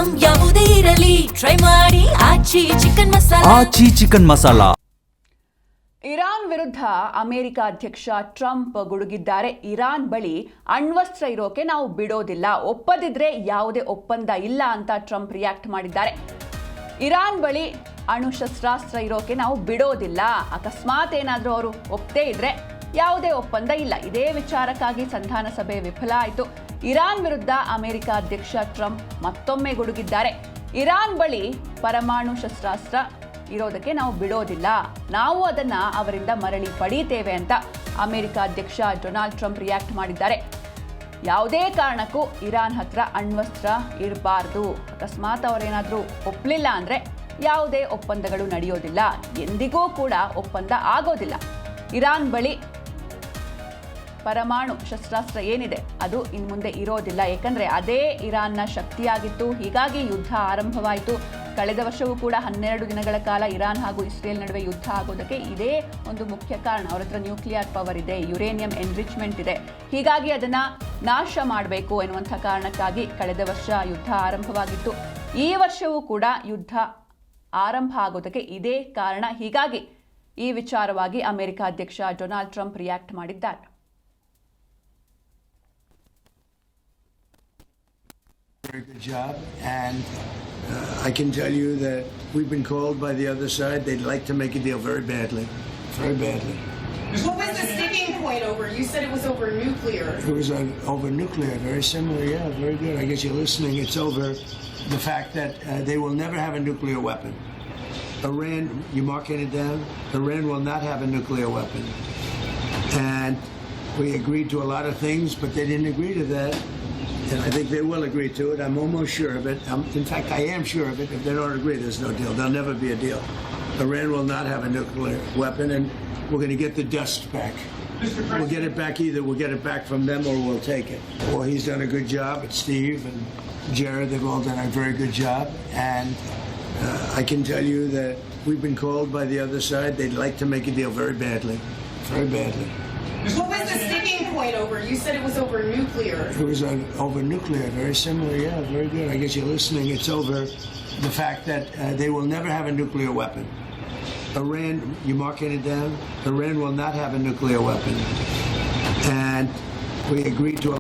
Item ಯಾವುದೇ ಇರಲಿ try ಮಾಡಿ ಆಚಿ ಚಿಕನ್ ಮಸಾಲಾ. ಆಚಿ ಚಿಕನ್ ಮಸಾಲಾ. ಇರಾನ್ ವಿರುದ್ಧ ಅಮೆರಿಕ ಅಧ್ಯಕ್ಷ ಟ್ರಂಪ್ ಗುಡುಗಿದ್ದಾರೆ. ಇರಾನ್ ಬಳಿ ಅಣ್ವಸ್ತ್ರ ಇರೋಕೆ ನಾವು ಬಿಡೋದಿಲ್ಲ, ಒಪ್ಪದಿದ್ರೆ ಯಾವುದೇ ಒಪ್ಪಂದ ಇಲ್ಲ ಅಂತ ಟ್ರಂಪ್ ರಿಯಾಕ್ಟ್ ಮಾಡಿದ್ದಾರೆ. ಇರಾನ್ ಬಳಿ ಅಣುಶಸ್ತ್ರಾಸ್ತ್ರ ಇರೋಕೆ ನಾವು ಬಿಡೋದಿಲ್ಲ, ಅಕಸ್ಮಾತ್ ಏನಾದರೂ ಅವರು ಒಪ್ಪದೇ ಇದ್ರೆ ಯಾವುದೇ ಒಪ್ಪಂದ ಇಲ್ಲ. ಇದೇ ವಿಚಾರಕ್ಕಾಗಿ ಸಂಧಾನ ಸಭೆ ವಿಫಲ ಆಯಿತು. ಇರಾನ್ ವಿರುದ್ಧ ಅಮೆರಿಕ ಅಧ್ಯಕ್ಷ ಟ್ರಂಪ್ ಮತ್ತೊಮ್ಮೆ ಗುಡುಗಿದ್ದಾರೆ. ಇರಾನ್ ಬಳಿ ಪರಮಾಣು ಶಸ್ತ್ರಾಸ್ತ್ರ ಇರೋದಕ್ಕೆ ನಾವು ಬಿಡೋದಿಲ್ಲ, ನಾವು ಅದನ್ನ ಅವರಿಂದ ಮರಳಿ ಪಡೀತೇವೆ ಅಂತ ಅಮೆರಿಕ ಅಧ್ಯಕ್ಷ ಡೊನಾಲ್ಡ್ ಟ್ರಂಪ್ ರಿಯಾಕ್ಟ್ ಮಾಡಿದ್ದಾರೆ. ಯಾವುದೇ ಕಾರಣಕ್ಕೂ ಇರಾನ್ ಹತ್ರ ಅಣ್ವಸ್ತ್ರ ಇರಬಾರ್ದು, ಅಕಸ್ಮಾತ್ ಅವರೇನಾದರೂ ಒಪ್ಪಲಿಲ್ಲ ಅಂದರೆ ಯಾವುದೇ ಒಪ್ಪಂದಗಳು ನಡೆಯೋದಿಲ್ಲ, ಎಂದಿಗೂ ಕೂಡ ಒಪ್ಪಂದ ಆಗೋದಿಲ್ಲ. ಇರಾನ್ ಬಳಿ ಪರಮಾಣು ಶಸ್ತ್ರಾಸ್ತ್ರ ಏನಿದೆ ಅದು ಇನ್ನು ಮುಂದೆ ಇರೋದಿಲ್ಲ, ಏಕೆಂದರೆ ಅದೇ ಇರಾನ್ನ ಶಕ್ತಿಯಾಗಿತ್ತು. ಹೀಗಾಗಿ ಯುದ್ಧ ಆರಂಭವಾಯಿತು. ಕಳೆದ ವರ್ಷವೂ ಕೂಡ 12 ದಿನಗಳ ಕಾಲ ಇರಾನ್ ಹಾಗೂ ಇಸ್ರೇಲ್ ನಡುವೆ ಯುದ್ಧ ಆಗೋದಕ್ಕೆ ಇದೇ ಒಂದು ಮುಖ್ಯ ಕಾರಣ. ಅವರ ಹತ್ರ ನ್ಯೂಕ್ಲಿಯರ್ ಪವರ್ ಇದೆ, ಯುರೇನಿಯಂ ಎನ್ರಿಚ್ಮೆಂಟ್ ಇದೆ, ಹೀಗಾಗಿ ಅದನ್ನು ನಾಶ ಮಾಡಬೇಕು ಎನ್ನುವಂಥ ಕಾರಣಕ್ಕಾಗಿ ಕಳೆದ ವರ್ಷ ಯುದ್ಧ ಆರಂಭವಾಗಿತ್ತು. ಈ ವರ್ಷವೂ ಕೂಡ ಯುದ್ಧ ಆರಂಭ ಆಗೋದಕ್ಕೆ ಇದೇ ಕಾರಣ. ಹೀಗಾಗಿ ಈ ವಿಚಾರವಾಗಿ ಅಮೆರಿಕ ಅಧ್ಯಕ್ಷ ಡೊನಾಲ್ಡ್ ಟ್ರಂಪ್ ರಿಯಾಕ್ಟ್ ಮಾಡಿದ್ದಾರೆ. Very good job, and I can tell you that we've been called by the other side. They'd like to make a deal very badly, very badly. What was the sticking point over? You said it was over nuclear. It was over nuclear, very similar, yeah, very good. I guess you're listening. It's over the fact that they will never have a nuclear weapon. Iran, you marking it down? Iran will not have a nuclear weapon. And we agreed to a lot of things, but they didn't agree to that. And I think they will agree to it. I'm almost sure of it. In fact, I am sure of it. If they don't agree, there's no deal. There'll never be a deal. Iran will not have a nuclear weapon, and we're going to get the dust back. We'll get it back either. We'll get it back from them or we'll take it. Well, he's done a good job. It's Steve and Jared. They've all done a very good job. And I can tell you that we've been called by the other side. They'd like to make a deal very badly, very badly. What was the sticking point over? You said it was over nuclear. It was over nuclear, very similar, yeah, very good. I guess you're listening. It's over the fact that they will never have a nuclear weapon. Iran, you marking it down? Iran will not have a nuclear weapon. And we agreed to